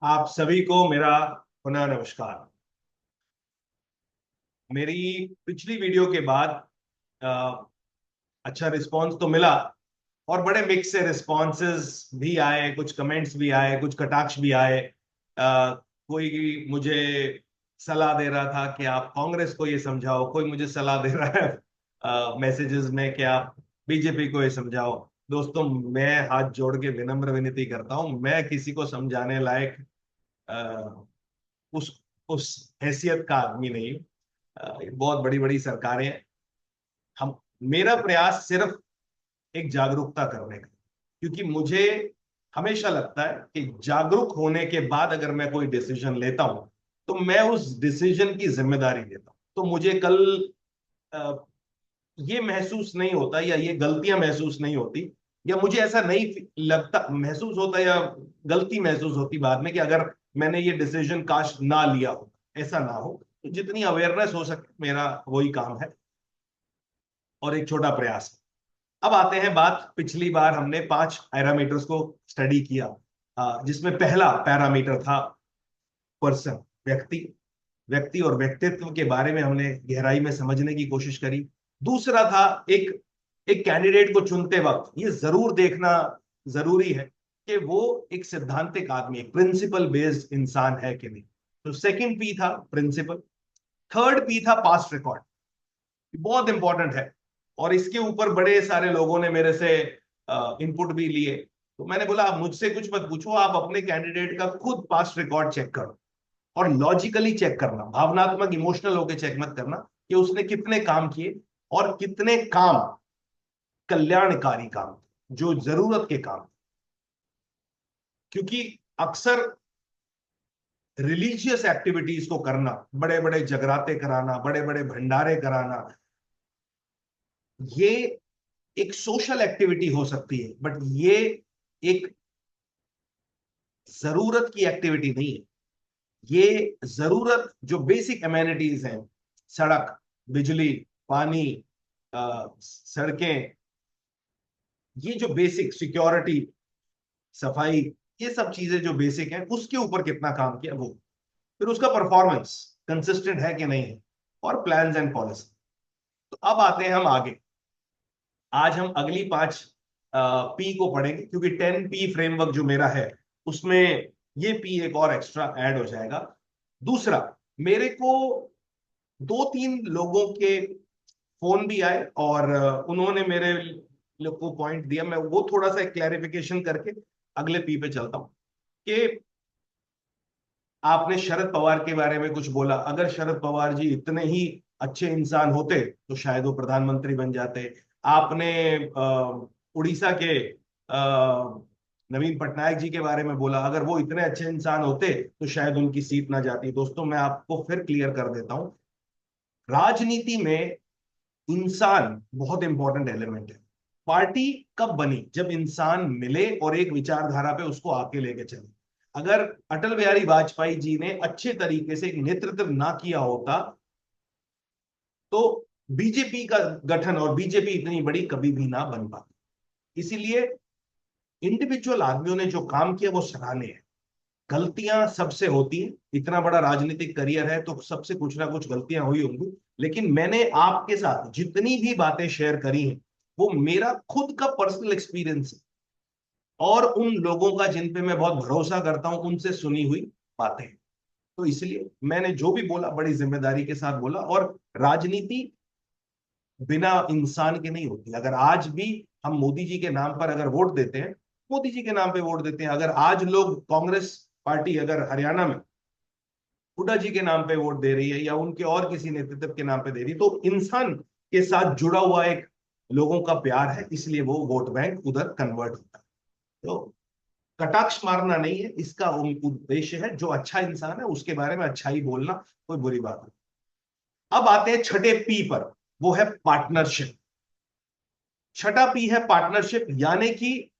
आप सभी को मेरा पुनः नमस्कार। मेरी पिछली वीडियो के बाद अ, अच्छा रिस्पांस तो मिला और बड़े मिक्स से रिस्पांसेस भी आए, कुछ कमेंट्स भी आए, कुछ कटाक्ष भी आए। कोई मुझे सलाह दे रहा था कि आप कांग्रेस को ये समझाओ, कोई मुझे सलाह दे रहा है मैसेजेस में कि आप बीजेपी को ये समझाओ। दोस्तों, मैं हाथ जोड़ के विनम्र विनती करता हूं, मैं किसी को समझाने लायक उस उस हैसियत का आदमी नहीं। बहुत बड़ी बड़ी सरकारें हैं। हम मेरा प्रयास सिर्फ एक जागरूकता करने का, क्योंकि मुझे हमेशा लगता है कि जागरूक होने के बाद अगर मैं कोई डिसीजन लेता हूं तो मैं उस डिसीजन की जिम्मेदारी लेता हूं। तो मुझे कल अ, ये महसूस नहीं होता या ये गलतियां महसूस नहीं होती, या मुझे ऐसा नहीं लगता महसूस होता, या गलती महसूस होती बाद में कि अगर मैंने ये डिसीजन काश ना लिया हो। ऐसा ना हो, तो जितनी अवेयरनेस हो सके मेरा वही काम है और एक छोटा प्रयास है। अब आते हैं बात, पिछली बार हमने 5 पैरामीटर्स को स्टडी किया, जिसमें पहला पैरामीटर था पर्सन, व्यक्ति। व्यक्ति और व्यक्तित्व के बारे में हमने गहराई में समझने की कोशिश करी। दूसरा था एक एक कैंडिडेट को चुनते वक्त ये जरूर देखना जरूरी है कि वो एक सैद्धांतिक आदमी, एक प्रिंसिपल बेस्ड इंसान है कि नहीं। तो सेकंड पी था प्रिंसिपल। थर्ड पी था पास्ट रिकॉर्ड। बहुत इंपॉर्टेंट है और इसके ऊपर बड़े सारे लोगों ने मेरे से इनपुट भी लिए। तो मैंने बोला, आप मुझसे कुछ मत पूछो, आप अपने कैंडिडेट का खुद पास्ट रिकॉर्ड चेक करो और लॉजिकली चेक करना, भावनात्मक इमोशनल होकर चेक मत करना कि उसने कितने काम किए और कितने काम कल्याणकारी काम, जो जरूरत के काम। क्योंकि अक्सर रिलीजियस एक्टिविटीज को करना, बड़े बड़े जगराते कराना, बड़े बड़े भंडारे कराना, ये एक सोशल एक्टिविटी हो सकती है, बट ये एक जरूरत की एक्टिविटी नहीं है। ये जरूरत जो बेसिक एमेनिटीज हैं, सड़क, बिजली, पानी, सड़कें, ये जो बेसिक सिक्योरिटी, सफाई, ये सब चीजें जो बेसिक हैं, उसके ऊपर कितना काम किया वो, फिर उसका परफॉर्मेंस कंसिस्टेंट है कि नहीं है, और प्लान्स एंड पॉलिसी। तो अब आते हैं हम आगे। आज हम अगली 5 पी को पढ़ेंगे, क्योंकि 10 पी फ्रेमवर्क जो मेरा है उसमें ये पी एक और एक्स्ट्रा ऐड हो जाएगा। दूसरा, मेरे को 2-3 लोगों के फोन भी आए और उन्होंने मेरे लोग को पॉइंट दिया, मैं वो थोड़ा सा क्लैरिफिकेशन करके अगले पी पे चलता हूं। कि आपने शरद पवार के बारे में कुछ बोला, अगर शरद पवार जी इतने ही अच्छे इंसान होते तो शायद वो प्रधानमंत्री बन जाते। आपने उड़ीसा के नवीन पटनायक जी के बारे में बोला, अगर वो इतने अच्छे इंसान होते तो शायद उनकी सीट ना जाती। दोस्तों, मैं आपको फिर क्लियर कर देता हूं, राजनीति में इंसान बहुत इंपॉर्टेंट एलिमेंट है। पार्टी कब बनी? जब इंसान मिले और एक विचारधारा पे उसको आके लेके चले। अगर अटल बिहारी वाजपेयी जी ने अच्छे तरीके से एक नेतृत्व ना किया होता तो बीजेपी का गठन और बीजेपी इतनी बड़ी कभी भी ना बन पाती। इसीलिए इंडिविजुअल आदमियों ने जो काम किया वो सराहनीय है। गलतियां सबसे होती हैं, इतना बड़ा राजनीतिक करियर है तो सबसे कुछ ना कुछ गलतियां हुई होंगी। लेकिन मैंने आपके साथ जितनी भी बातें शेयर करी हैं वो मेरा खुद का पर्सनल एक्सपीरियंस है, और उन लोगों का जिन पे मैं बहुत भरोसा करता हूं उनसे सुनी हुई बातें। तो इसलिए मैंने जो भी बोला बड़ी जिम्मेदारी के साथ बोला। और राजनीति बिना इंसान के नहीं होती। अगर आज भी हम मोदी जी के नाम पर अगर वोट देते हैं, मोदी जी के नाम पे वोट देते हैं। अगर आज लोग कांग्रेस पार्टी अगर हरियाणा में हुड्डा जी के नाम पे वोट दे रही है या उनके और किसी नेतृत्व के नाम पे दे रही है, तो इंसान के साथ जुड़ा हुआ एक लोगों का प्यार है, इसलिए वो वोट बैंक उधर कन्वर्ट होता है। तो कटाक्ष मारना नहीं है इसका उद्देश्य है, जो अच्छा इंसान है उसके बारे में अच्छा ही बोलना, कोई बुरी बात नहीं। अब आते हैं छठे पी पर, वो है पार्टनरशिप। छठा पी है पार्टनरशिप, यानी कि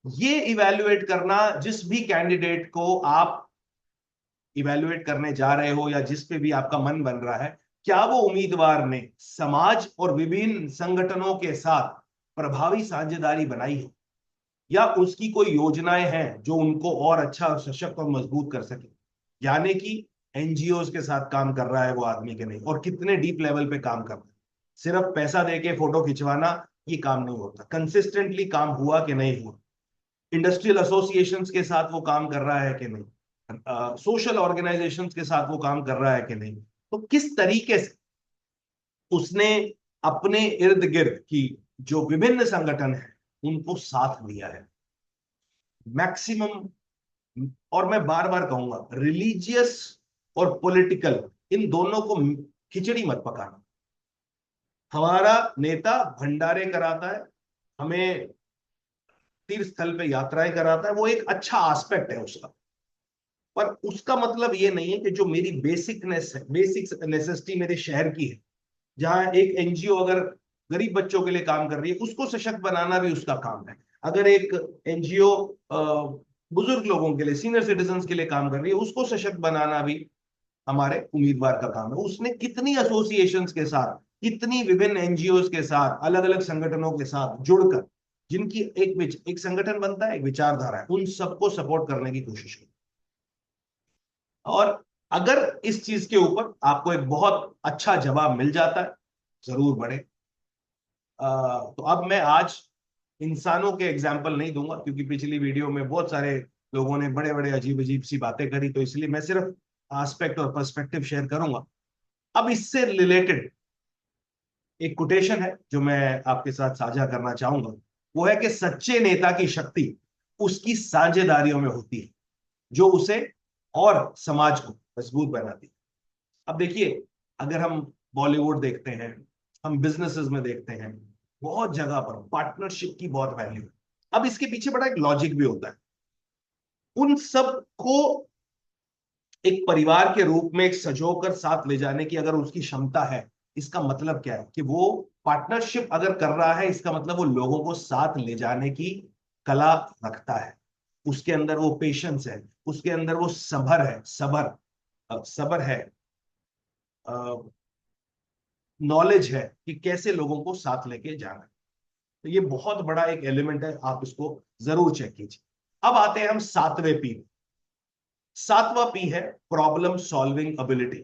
ये इवेल्युएट करना, जिस भी कैंडिडेट को आप इवेल्युएट करने जा रहे हो या जिस पे भी आपका मन बन रहा है, क्या वो उम्मीदवार ने समाज और विभिन्न संगठनों के साथ प्रभावी साझेदारी बनाई है। या उसकी कोई योजनाएं हैं जो उनको और अच्छा, सशक्त और मजबूत कर सके। यानी कि एनजीओ के साथ काम कर रहा है वो आदमी के नहीं, और कितने डीप लेवल पे काम कर रहा है। सिर्फ पैसा देके फोटो खिंचवाना ये काम नहीं होता, कंसिस्टेंटली काम हुआ कि नहीं हुआ, इंडस्ट्रियल एसोसिएशंस के साथ वो काम कर रहा है कि नहीं, सोशल ऑर्गेनाइजेशंस के साथ वो काम कर रहा है कि नहीं, तो किस तरीके से उसने अपने इर्द गिर्द की जो विभिन्न संगठन है उनको साथ लिया है। मैक्सिमम, और मैं बार बार कहूंगा, रिलीजियस और पॉलिटिकल, इन दोनों को खिचड़ी मत पकाना। हमारा नेता भंडारे कराता है, हमें तीर्थ स्थल पे यात्राएं कराता है, वो एक अच्छा एस्पेक्ट है उसका, पर उसका मतलब ये नहीं है कि जो मेरी बेसिक नेसेसिटी मेरे शहर की है, जहां एक एनजीओ अगर गरीब बच्चों के लिए काम कर रही है, उसको सशक्त बनाना भी उसका काम है। अगर एक एनजीओ बुजुर्ग लोगों के लिए, सीनियर सिटीजन के लिए काम कर रही है, उसको सशक्त बनाना भी हमारे उम्मीदवार का काम है। उसने कितनी एसोसिएशंस के साथ, कितनी विभिन्न एनजीओ के साथ, अलग अलग संगठनों के साथ जुड़कर, जिनकी एक संगठन बनता है, एक विचारधारा है, उन सबको सपोर्ट करने की कोशिश की। और अगर इस चीज के ऊपर आपको एक बहुत अच्छा जवाब मिल जाता है, जरूर बढ़े। तो अब मैं आज इंसानों के एग्जाम्पल नहीं दूंगा, क्योंकि पिछली वीडियो में बहुत सारे लोगों ने बड़े बड़े अजीब अजीब सी बातें करी, तो इसलिए मैं सिर्फ एस्पेक्ट और पर्सपेक्टिव शेयर करूंगा। अब इससे रिलेटेड एक कोटेशन है जो मैं आपके साथ साझा करना चाहूंगा। वो है कि सच्चे नेता की शक्ति उसकी साझेदारियों में होती है, जो उसे और समाज को मजबूत बनाती है। अब देखिए, अगर हम बॉलीवुड देखते हैं, हम बिजनेसेस में देखते हैं, बहुत जगह पर पार्टनरशिप की बहुत वैल्यू है। अब इसके पीछे बड़ा एक लॉजिक भी होता है। उन सब को एक परिवार के रूप में एक सजोकर साथ ले जाने की अगर उसकी क्षमता है, इसका मतलब क्या है कि वो पार्टनरशिप अगर कर रहा है, इसका मतलब वो लोगों को साथ ले जाने की कला रखता है। उसके अंदर वो पेशेंस है, उसके अंदर वो सबर है, सबर है, नॉलेज है कि कैसे लोगों को साथ लेके जाना है। तो ये बहुत बड़ा एक एलिमेंट है, आप इसको जरूर चेक कीजिए। अब आते हैं हम सातवें पी। सातवां पी है प्रॉब्लम सॉल्विंग एबिलिटी,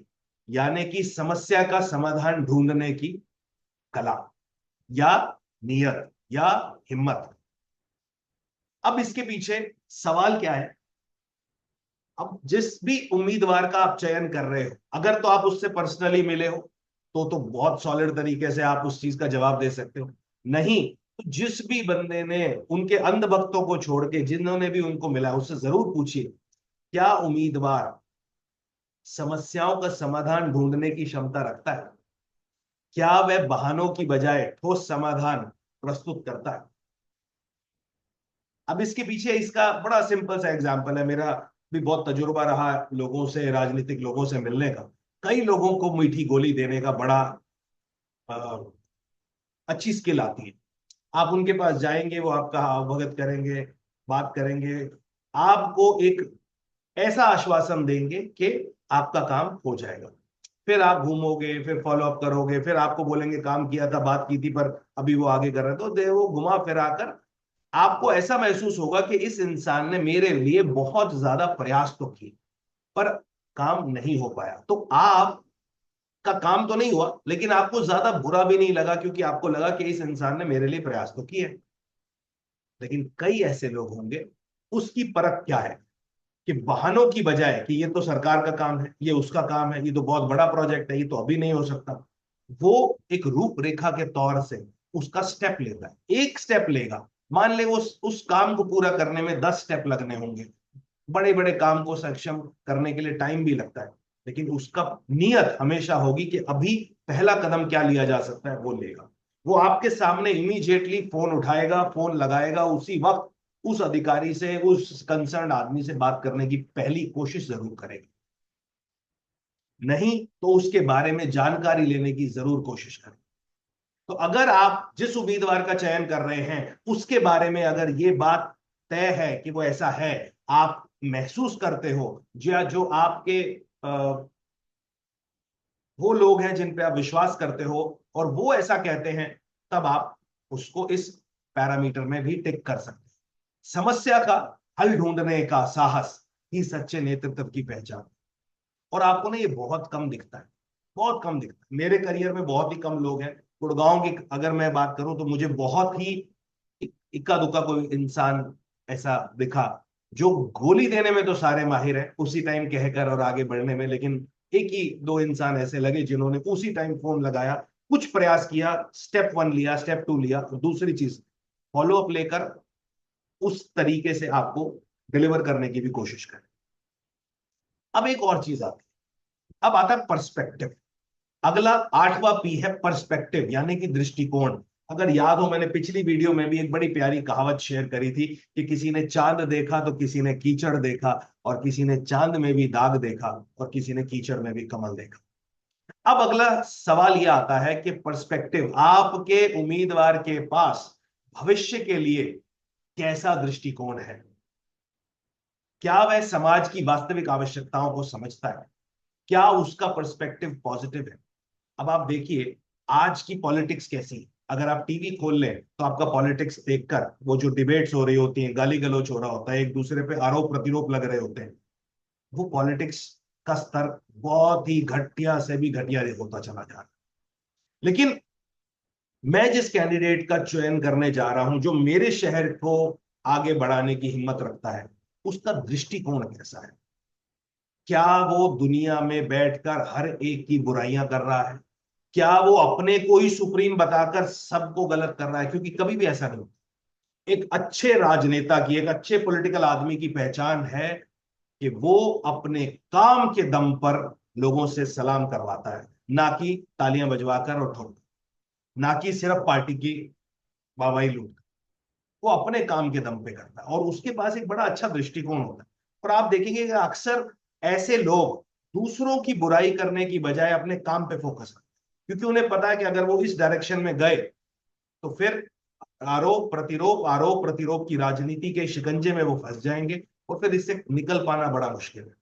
यानी कि समस्या का समाधान ढूंढने की कला, या नियत, या हिम्मत। अब इसके पीछे सवाल क्या है? अब जिस भी उम्मीदवार का आप चयन कर रहे हो, अगर तो आप उससे पर्सनली मिले हो तो बहुत सॉलिड तरीके से आप उस चीज का जवाब दे सकते हो। नहीं तो जिस भी बंदे ने, उनके अंधभक्तों को छोड़ के जिन्होंने भी उनको मिला, उससे जरूर पूछिए क्या उम्मीदवार समस्याओं का समाधान ढूंढने की क्षमता रखता है, क्या वह बहानों की बजाय ठोस समाधान प्रस्तुत करता है। अब इसके पीछे इसका बड़ा सिंपल सा एग्जांपल है, मेरा भी बहुत तजुर्बा रहा लोगों से, राजनीतिक लोगों से मिलने का। कई लोगों को मीठी गोली देने का बड़ा अ, अच्छी स्किल आती है। आप उनके पास जाएंगे, वो आपका अवगत करेंगे, बात करेंगे, आपको एक ऐसा आश्वासन देंगे कि आपका काम हो जाएगा। फिर आप घूमोगे, फिर फॉलो अप करोगे, फिर आपको बोलेंगे काम किया था, बात की थी, पर अभी वो आगे कर रहे, तो दे वो घुमा फिरा कर आपको ऐसा महसूस होगा कि इस इंसान ने मेरे लिए बहुत ज्यादा प्रयास तो किए, पर काम नहीं हो पाया। तो आप का काम तो नहीं हुआ, लेकिन आपको ज्यादा बुरा भी नहीं लगा, क्योंकि आपको लगा कि इस इंसान ने मेरे लिए प्रयास तो किए। लेकिन कई ऐसे लोग होंगे, उसकी परख क्या है कि बहानों की बजाय कि ये तो सरकार का काम है, ये उसका काम है, ये तो बहुत बड़ा प्रोजेक्ट है, ये तो अभी नहीं हो सकता, वो एक रूपरेखा के तौर से उसका स्टेप लेता है। एक स्टेप लेगा, मान ले वो उस काम को पूरा करने में 10 स्टेप लगने होंगे। बड़े बड़े काम को सक्षम करने के लिए टाइम भी लगता है, लेकिन उसका नियत हमेशा होगी कि अभी पहला कदम क्या लिया जा सकता है, वो लेगा। वो आपके सामने इमीडिएटली फोन उठाएगा, फोन लगाएगा, उसी वक्त उस अधिकारी से, उस कंसर्न आदमी से बात करने की पहली कोशिश जरूर करेगा। नहीं तो उसके बारे में जानकारी लेने की जरूर कोशिश करें। तो अगर आप जिस उम्मीदवार का चयन कर रहे हैं उसके बारे में अगर ये बात तय है कि वो ऐसा है, आप महसूस करते हो, या जो आपके वो लोग हैं जिन पे आप विश्वास करते हो और वो ऐसा कहते हैं, तब आप उसको इस पैरामीटर में भी टिक कर सकते हैं। समस्या का हल ढूंढने का साहस ही सच्चे नेतृत्व की पहचान। और आपको ना ये बहुत कम दिखता है, बहुत कम दिखता है। मेरे करियर में बहुत ही कम लोग हैं। गुड़गांव की अगर मैं बात करूं तो मुझे बहुत ही इक्का दुक्का कोई इंसान ऐसा दिखा जो गोली देने में तो सारे माहिर हैं उसी टाइम कहकर और आगे बढ़ने में, लेकिन एक ही दो इंसान ऐसे लगे जिन्होंने उसी टाइम फोन लगाया, कुछ प्रयास किया, स्टेप 1 लिया, स्टेप 2 लिया, और दूसरी चीज फॉलो अप लेकर उस तरीके से आपको डिलीवर करने की भी कोशिश करें। अब एक और चीज आती है, अब आता है पर्सपेक्टिव। अगला 8वां पी है पर्सपेक्टिव, यानी कि दृष्टिकोण। अगर याद हो, मैंने पिछली वीडियो में भी एक बड़ी प्यारी कहावत शेयर करी थी कि किसी ने चांद देखा तो किसी ने कीचड़ देखा, और किसी ने चांद में भी दाग देखा, और किसी ने कीचड़ में भी कमल देखा। अब अगला सवाल यह आता है कि पर्सपेक्टिव, आपके उम्मीदवार के पास भविष्य के लिए कैसा दृष्टिकोण है? क्या वह समाज की वास्तविक आवश्यकताओं को समझता है? क्या उसका पर्सपेक्टिव पॉजिटिव है? अब आप देखिए आज की पॉलिटिक्स कैसी है। अगर आप टीवी खोल लें तो आपका पॉलिटिक्स देखकर वो जो डिबेट्स हो रही होती हैं, गाली गलौज हो रहा होता है, एक दूसरे पे आरोप प्रतिरोप लग रहे होते हैं, वो पॉलिटिक्स का स्तर बहुत ही घटिया से भी घटिया होता चला जा रहा है। लेकिन मैं जिस कैंडिडेट का चयन करने जा रहा हूं, जो मेरे शहर को आगे बढ़ाने की हिम्मत रखता है, उसका दृष्टिकोण कैसा है? क्या वो दुनिया में बैठकर हर एक की बुराइयां कर रहा है? क्या वो अपने को ही सुप्रीम बताकर सबको गलत कर रहा है? क्योंकि कभी भी ऐसा नहीं होता। एक अच्छे राजनेता की, एक अच्छे पॉलिटिकल आदमी की पहचान है कि वो अपने काम के दम पर लोगों से सलाम करवाता है, ना कि तालियां बजवाकर और ठोक, ना कि सिर्फ पार्टी की वाहवाही लूट। वो अपने काम के दम पे करता है और उसके पास एक बड़ा अच्छा दृष्टिकोण होता है। और आप देखेंगे कि अक्सर ऐसे लोग दूसरों की बुराई करने की बजाय अपने काम पे फोकस करते हैं, क्योंकि उन्हें पता है कि अगर वो इस डायरेक्शन में गए तो फिर आरोप प्रतिरोप की राजनीति के शिकंजे में वो फंस जाएंगे, और फिर इससे निकल पाना बड़ा मुश्किल है।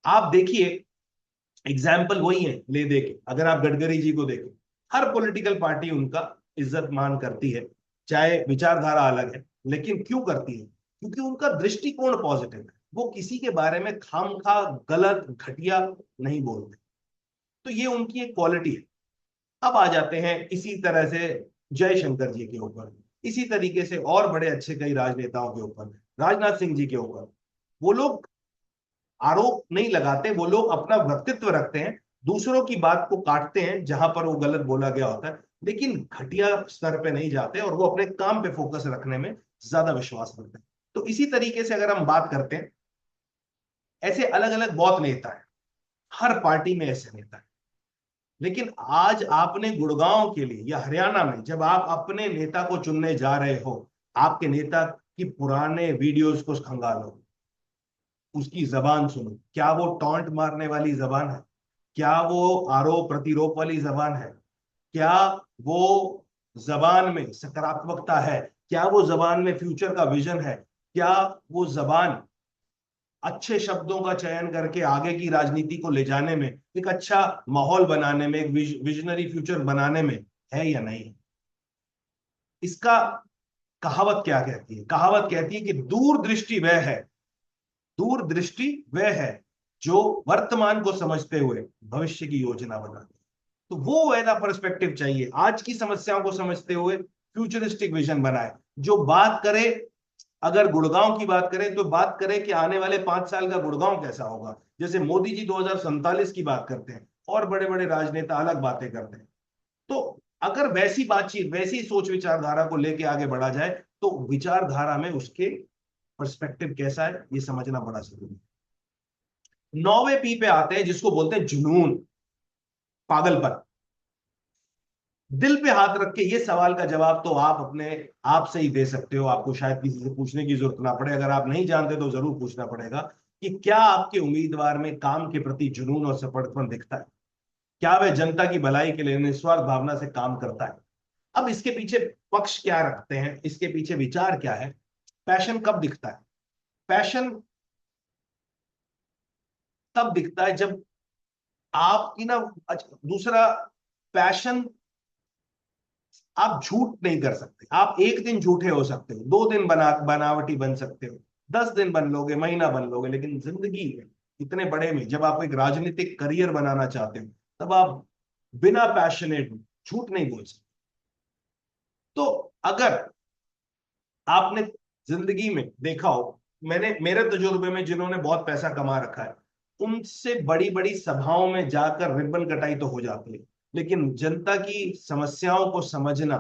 आप देखिए, एग्जाम्पल वही है ले दे के, अगर आप गडकरी जी को देखें, हर पॉलिटिकल पार्टी उनका इज्जत मान करती है, चाहे विचारधारा अलग है, लेकिन क्यों करती है? क्योंकि उनका दृष्टिकोण पॉजिटिव है। वो किसी के बारे में खामखा गलत घटिया नहीं बोलते। तो ये उनकी एक क्वालिटी है। अब आ जाते हैं इसी तरह से जयशंकर जी के ऊपर, इसी तरीके से और बड़े अच्छे कई राजनेताओं के ऊपर, राजनाथ सिंह जी के ऊपर। वो लोग आरोप नहीं लगाते, वो लोग अपना व्यक्तित्व रखते हैं, दूसरों की बात को काटते हैं जहां पर वो गलत बोला गया होता है, लेकिन घटिया स्तर पे नहीं जाते, और वो अपने काम पे फोकस रखने में ज्यादा विश्वास रखते हैं। तो इसी तरीके से अगर हम बात करते हैं, ऐसे अलग अलग बहुत नेता है, हर पार्टी में ऐसे नेता है। लेकिन आज आपने गुड़गांव के लिए या हरियाणा में जब आप अपने नेता को चुनने जा रहे हो, आपके नेता की पुराने वीडियोस को खंगालो, उसकी जबान सुनो। क्या वो टॉन्ट मारने वाली जबान है? क्या वो आरोप प्रतिरोप वाली जबान है? क्या वो जबान में सकारात्मकता है? क्या वो जबान में फ्यूचर का विजन है? क्या वो जबान अच्छे शब्दों का चयन करके आगे की राजनीति को ले जाने में, एक अच्छा माहौल बनाने में, एक विजनरी फ्यूचर बनाने में है या नहीं? इसका कहावत क्या कहती है? कहावत कहती है कि दूरदृष्टि वह है, दूरदृष्टि वह है जो वर्तमान को समझते हुए भविष्य की योजना बनाती है। तो वो वैसा पर्सपेक्टिव चाहिए, आज की समस्याओं को समझते हुए फ्यूचरिस्टिक विजन बनाए, जो बात करे। अगर गुड़गांव की बात करें तो बात करें कि आने वाले 5 साल का गुड़गांव कैसा होगा। जैसे मोदी जी 2047 की बात करते हैं, और बड़े बड़े राजनेता अलग बातें करते हैं। तो अगर वैसी बातचीत, वैसी सोच विचारधारा को लेके आगे बढ़ा जाए, तो विचारधारा में उसके पर्सपेक्टिव कैसा है ये समझना बड़ा जरूरी है। 9वें पी पे आते हैं, जिसको बोलते हैं जुनून, पागलपन। दिल पे हाथ रख के ये सवाल का जवाब तो आप अपने आप से ही दे सकते हो, आपको शायद किसी से पूछने की जरूरत ना पड़े। अगर आप नहीं जानते तो जरूर पूछना पड़ेगा कि क्या आपके उम्मीदवार में काम के प्रति जुनून और समर्पण दिखता है? क्या वह जनता की भलाई के लिए निस्वार्थ भावना से काम करता है? अब इसके पीछे पक्ष क्या रखते हैं, इसके पीछे विचार क्या है? पैशन कब दिखता है? पैशन तब दिखता है जब आपकी ना, अच्छा, दूसरा, पैशन आप झूठ नहीं कर सकते। आप एक दिन झूठे हो सकते हो, 2 दिन बनावटी बन सकते हो, 10 दिन बन लोगे, महीना बन लोगे, लेकिन जिंदगी में इतने बड़े में जब आप एक राजनीतिक करियर बनाना चाहते हो, तब आप बिना पैशनेट झूठ नहीं बोल सकते। तो अगर आपने जिंदगी में देखा हो, मैंने मेरे तजुर्बे में जिन्होंने बहुत पैसा कमा रखा है, उनसे बड़ी बड़ी सभाओं में जाकर रिबन कटाई तो हो जाती है, लेकिन जनता की समस्याओं को समझना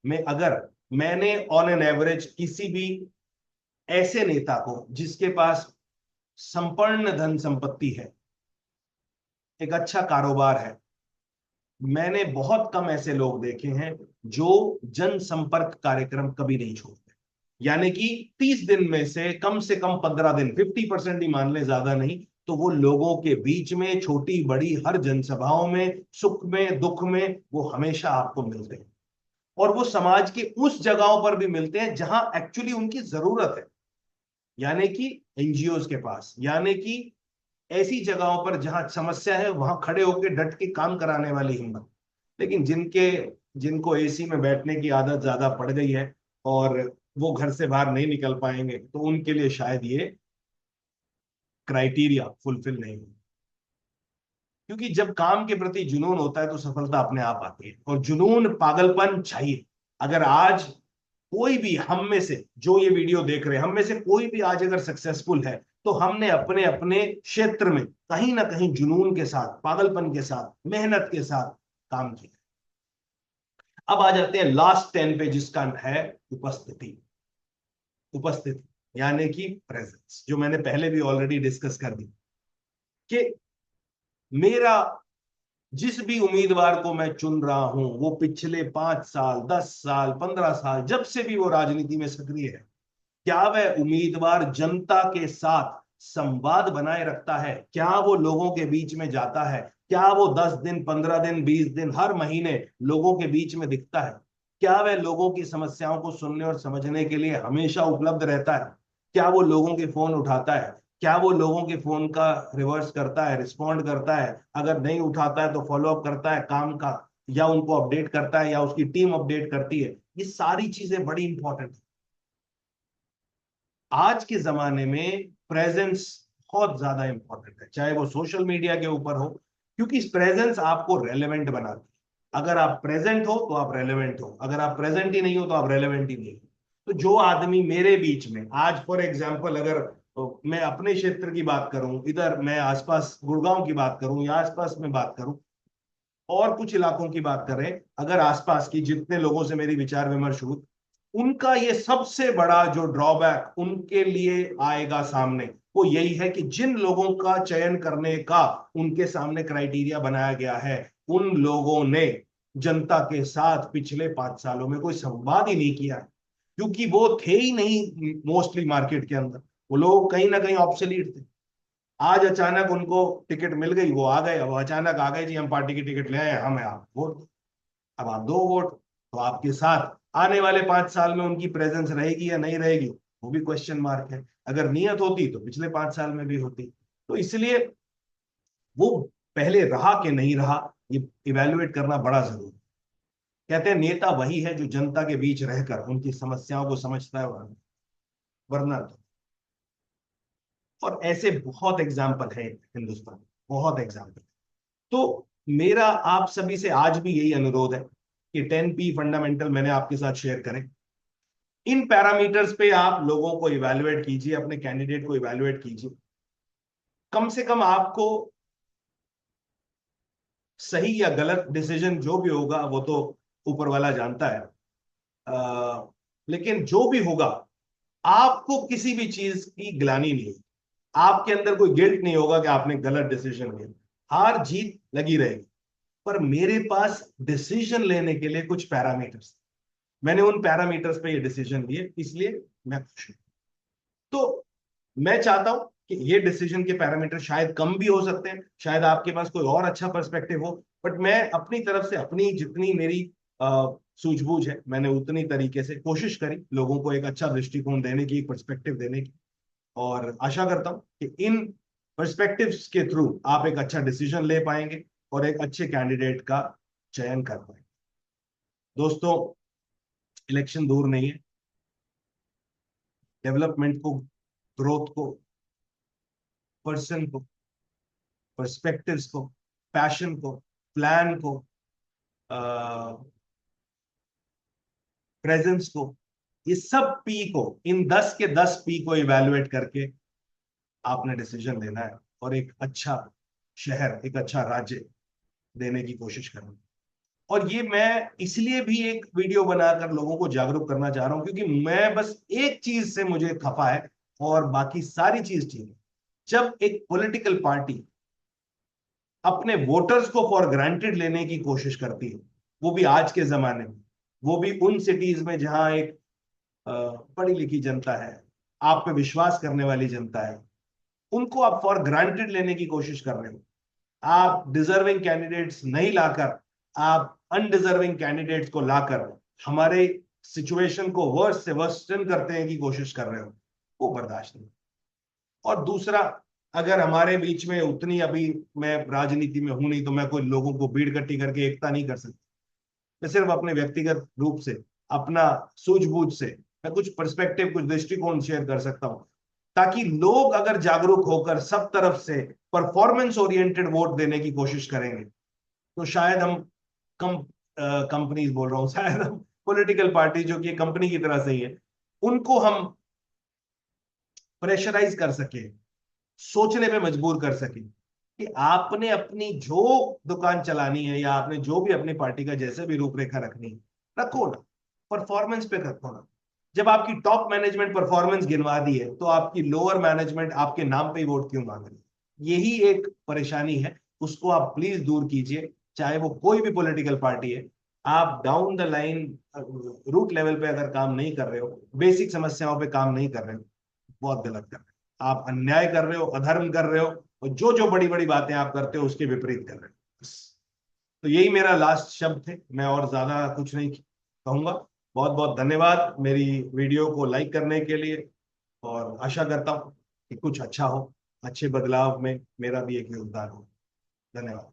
में अगर मैंने ऑन एन एवरेज किसी भी ऐसे नेता को जिसके पास संपन्न धन संपत्ति है, एक अच्छा कारोबार है, मैंने बहुत कम ऐसे लोग देखे हैं जो जनसंपर्क कार्यक्रम कभी नहीं छोड़ते। यानी कि 30 दिन में से कम 15 दिन, 50% ही मान ले, ज्यादा नहीं, तो वो लोगों के बीच में छोटी बड़ी हर जनसभाओं में, सुख में दुख में वो हमेशा आपको मिलते हैं। और वो समाज के उस जगहों पर भी मिलते हैं जहां एक्चुअली उनकी जरूरत है, यानी कि एनजीओ के पास, यानी कि ऐसी जगहों पर जहां समस्या है वहां खड़े होकर डट के काम कराने वाली हिम्मत। लेकिन जिनको एसी में बैठने की आदत ज्यादा पड़ गई है और वो घर से बाहर नहीं निकल पाएंगे, तो उनके लिए शायद ये क्राइटेरिया फुलफिल नहीं हो। क्योंकि जब काम के प्रति जुनून होता है तो सफलता अपने आप आती है, और जुनून पागलपन चाहिए। अगर आज कोई भी हम में से जो ये वीडियो देख रहे हैं, हम में से कोई भी आज अगर सक्सेसफुल है, तो हमने अपने अपने क्षेत्र में कहीं ना कहीं जुनून के साथ, पागलपन के साथ, मेहनत के साथ काम किया। अब आ जाते हैं लास्ट 10 पे, जिसका है उपस्थिति। उपस्थिति यानी कि प्रेजेंस, जो मैंने पहले भी ऑलरेडी डिस्कस कर दी कि मेरा जिस भी उम्मीदवार को मैं चुन रहा हूं, वो पिछले 5 साल, 10 साल, 15 साल, जब से भी वो राजनीति में सक्रिय है, क्या वह उम्मीदवार जनता के साथ संवाद बनाए रखता है? क्या वो लोगों के बीच में जाता है? क्या वो 10 दिन, 15 दिन, 20 दिन, हर महीने लोगों के बीच में दिखता है? क्या वह लोगों की समस्याओं को सुनने और समझने के लिए हमेशा उपलब्ध रहता है? क्या वो लोगों के फोन उठाता है? क्या वो लोगों के फोन का रिवर्स करता है, रिस्पॉन्ड करता है? अगर नहीं उठाता है तो फॉलो अप करता है काम का, या उनको अपडेट करता है, या उसकी टीम अपडेट करती है? ये सारी चीजें बड़ी इंपॉर्टेंट है। आज के जमाने में प्रेजेंस बहुत ज्यादा इंपॉर्टेंट है, चाहे वो सोशल मीडिया के ऊपर हो, क्योंकि प्रेजेंस आपको रेलेवेंट बनाती है। अगर आप प्रेजेंट हो तो आप रेलेवेंट हो, अगर आप प्रेजेंट ही नहीं हो तो आप रेलेवेंट ही नहीं हो। तो जो आदमी मेरे बीच में आज, फॉर एग्जाम्पल, अगर तो मैं अपने क्षेत्र की बात करूं, इधर मैं आसपास गुड़गांव की बात करूं, या आसपास में बात करूं, और कुछ इलाकों की बात करें, अगर आसपास की जितने लोगों से मेरी विचार विमर्श हुई, उनका ये सबसे बड़ा जो ड्रॉबैक उनके लिए आएगा सामने, वो यही है कि जिन लोगों का चयन करने का उनके सामने क्राइटेरिया बनाया गया है, उन लोगों ने जनता के साथ पिछले 5 सालों में कोई संवाद ही नहीं किया है, क्योंकि वो थे ही नहीं मोस्टली मार्केट के अंदर। वो लोग कहीं ना कहीं ऑब्सोलीट थे। आज अचानक उनको टिकट मिल गई, वो आ गए, अब अचानक आ गए, जी हम पार्टी की टिकट ले आए, हमें आप वोट दो। अब आप दो वोट, तो आपके साथ आने वाले 5 साल में उनकी प्रेजेंस रहेगी या नहीं रहेगी, वो भी क्वेश्चन मार्क है। अगर नियत होती तो पिछले 5 साल में भी होती। तो इसलिए वो पहले रहा कि नहीं रहा, ये इवेल्युएट करना बड़ा जरूरी है। कहते हैं नेता वही है जो जनता के बीच रहकर उनकी समस्याओं को समझता है, वरना तो। और ऐसे बहुत एग्जाम्पल है हिंदुस्तान में, बहुत एग्जाम्पल। तो मेरा आप सभी से आज भी यही अनुरोध है कि 10P फंडामेंटल मैंने आपके साथ शेयर करें। इन पैरामीटर्स पे आप लोगों को इवैल्यूएट कीजिए, अपने कैंडिडेट को इवैल्यूएट कीजिए। कम से कम आपको सही या गलत डिसीजन जो भी होगा वो तो ऊपर वाला जानता है, लेकिन जो भी होगा, आपको किसी भी चीज की ग्लानि नहीं होगी, आपके अंदर कोई गिल्ट नहीं होगा कि आपने गलत डिसीजन लिया। हार जीत लगी रहेगी, पर मेरे पास डिसीजन लेने के लिए कुछ पैरामीटर्स, मैंने उन पैरामीटर्स पे ये डिसीजन लिए, इसलिए मैं खुश हूं। तो मैं चाहता हूं कि ये डिसीजन के पैरामीटर शायद कम भी हो सकते हैं, शायद आपके पास कोई और अच्छा पर्सपेक्टिव हो, बट मैं अपनी तरफ से अपनी जितनी मेरी सूझबूझ है, मैंने उतनी तरीके से कोशिश करी लोगों को एक अच्छा दृष्टिकोण देने की, एक पर्सपेक्टिव देने की। और आशा करता हूं कि इन पर्सपेक्टिव्स के थ्रू आप एक अच्छा डिसीजन ले पाएंगे और एक अच्छे कैंडिडेट का चयन कर पाएंगे। दोस्तों, इलेक्शन दूर नहीं है। डेवलपमेंट को, ग्रोथ को, पर्सन को, पर्सपेक्टिव्स को, पैशन को, प्लान को, प्रेजेंस को, ये सब पी को, इन 10 के 10 पी को इवेलुएट करके आपने डिसीजन लेना है और एक अच्छा शहर, एक अच्छा राज्य देने की कोशिश करनी है। और ये मैं इसलिए भी एक वीडियो बनाकर लोगों को जागरूक करना चाह रहा हूं क्योंकि मैं बस एक चीज से मुझे खफा है और बाकी सारी चीज ठीक है। जब एक पॉलिटिकल पार्टी अपने वोटर्स को फॉर ग्रांटेड लेने की कोशिश करती है, वो भी आज के जमाने में, वो भी उन सिटीज में जहां एक पढ़ी लिखी जनता है, आप पे विश्वास करने वाली जनता है, उनको आप फॉर ग्रांटेड लेने की कोशिश कर रहे हो। आप डिजर्विंग कैंडिडेट्स नहीं लाकर, आप अनडिजर्विंग कैंडिडेट्स को लाकर हमारे सिचुएशन को वर्स से वर्सन करने की कोशिश कर रहे हो, वो बर्दाश्त नहीं। और दूसरा, अगर हमारे बीच में उतनी, अभी मैं राजनीति में हूं नहीं तो मैं कोई लोगों को भीड़ इकट्ठी करके एकता नहीं कर सकता। मैं सिर्फ अपने व्यक्तिगत रूप से, अपना सूझबूझ से मैं कुछ पर्सपेक्टिव, कुछ दृष्टिकोण शेयर कर सकता हूं, ताकि लोग अगर जागरूक होकर सब तरफ से परफॉर्मेंस ओरिएंटेड वोट देने की कोशिश करेंगे तो शायद हम कम कंपनीज बोल रहा हूं, शायद हम पॉलिटिकल पार्टी जो कि कंपनी की तरह से ही है, उनको हम प्रेशराइज कर सके, सोचने पे मजबूर कर सके कि आपने अपनी जो दुकान चलानी है या आपने जो भी अपनी पार्टी का जैसे भी रूपरेखा रखनी है, रखो ना, परफॉर्मेंस पे रखो ना। जब आपकी टॉप मैनेजमेंट परफॉर्मेंस गिनवा दी है तो आपकी लोअर मैनेजमेंट आपके नाम पे ही वोट क्यों मांग रही है? यही एक परेशानी है, उसको आप प्लीज दूर कीजिए, चाहे वो कोई भी पॉलिटिकल पार्टी है। आप down the line root level पे अगर काम नहीं कर रहे हो, बेसिक समस्याओं पे काम नहीं कर रहे हो, बहुत गलत कर रहे हो। आप अन्याय कर रहे हो, अधर्म कर रहे हो, और जो जो बड़ी बड़ी बातें आप करते हो उसके विपरीत कर रहे हो बस। तो यही मेरा लास्ट शब्द थे, मैं और ज्यादा कुछ नहीं कहूंगा। बहुत बहुत धन्यवाद मेरी वीडियो को लाइक करने के लिए, और आशा करता हूं कि कुछ अच्छा हो, अच्छे बदलाव में मेरा भी एक योगदान हो। धन्यवाद।